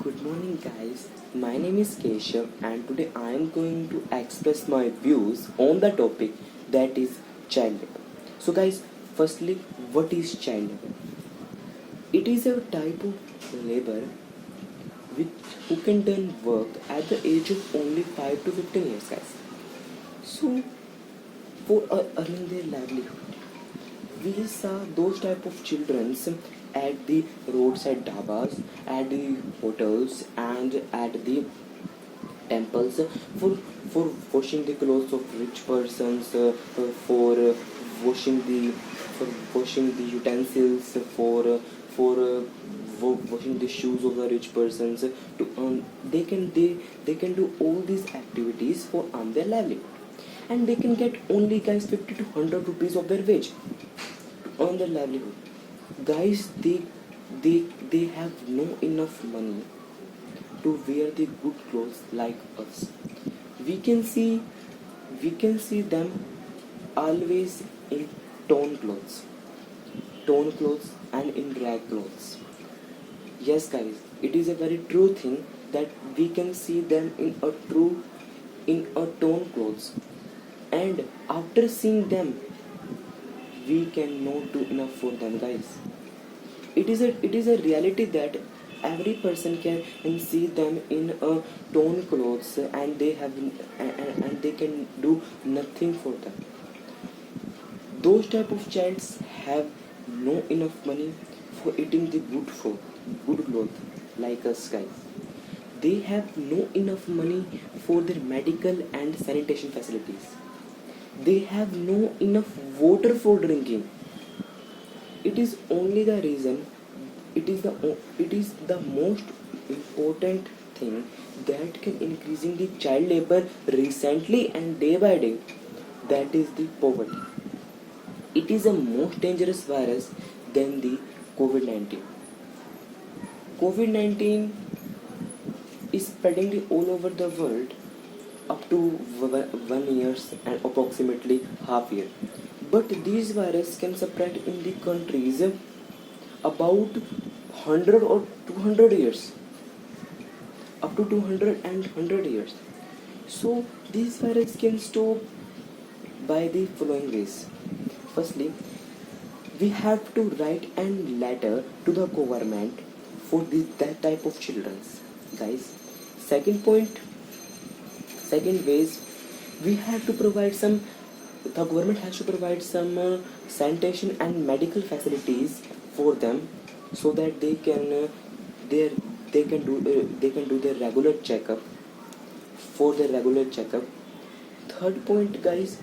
Good morning, guys. My name is Keshav, and today I am going to express my views on the topic that is child labor. So, guys, firstly, what is child labor? It is a type of labor which who can done work at the age of only 5 to 15 years, guys. So, for earning their livelihood, we saw those type of children at the roadside dhabas, at the hotels, and at the temples for for washing the clothes of rich persons, for washing the for washing the utensils, for washing the shoes of the rich persons. To earn, they can do all these activities for earn their livelihood, and they can get only, guys, 50 to 100 rupees of their wage to earn their livelihood. Guys, they have no enough money to wear the good clothes like us. We can see them always in torn clothes and in rag clothes. Yes, guys, it is a very true thing that we can see them in a torn clothes, and after seeing them, we cannot do enough for them, guys. It is a reality that every person can see them in a torn clothes, and they can do nothing for them. Those type of childs have no enough money for eating the good cloth like us, guys. They have no enough money for their medical and sanitation facilities. They have no enough water for drinking. It is only the reason, it is the most important thing that can increasing the child labor recently and day by day, that is the poverty. It is a most dangerous virus than the COVID-19. COVID-19 is spreading all over the world up to 1 year and approximately half year. But these virus can spread in the countries about 100 or 200 years, up to 200 and 100 years. So these virus can stop by the following ways. Firstly, we have to write a letter to the government for that type of children, guys. Second ways, we have to provide some the government has to provide some sanitation and medical facilities for them, so that their they can do their regular checkup for their regular checkup. Third point, guys,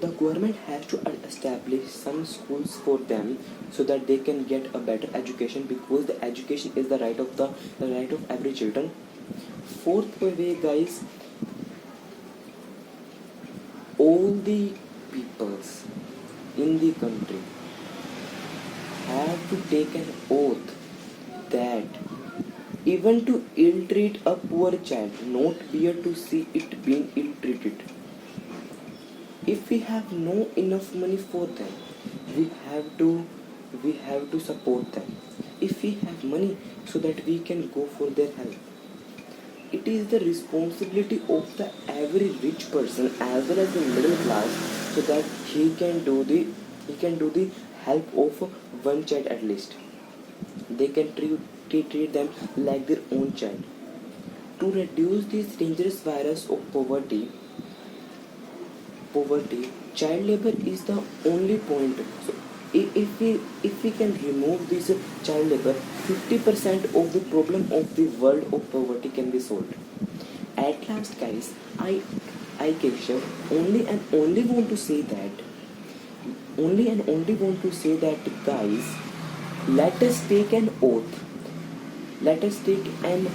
the government has to establish some schools for them, so that they can get a better education, because the education is the right of every children. Fourth way, guys, all the peoples in the country have to take an oath that even to ill-treat a poor child, not bear to see it being ill-treated. If we have no enough money for them, we have to support them. If we have money, so that we can go for their help. It is the responsibility of the every rich person as well as the middle class, so that he can do the help of one child at least. They can treat them like their own child. To reduce this dangerous virus of poverty, child labor is the only point. So if we can remove this child labor, 50% of the problem of the world of poverty can be solved. At last, guys, I Keshav, only want to say that, guys, let us take an oath. Let us take an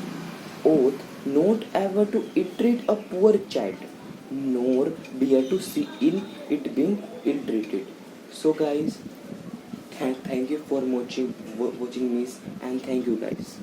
oath not ever to ill-treat a poor child, nor bear to see it being ill-treated. So, guys, thank you for watching me, and thank you, guys.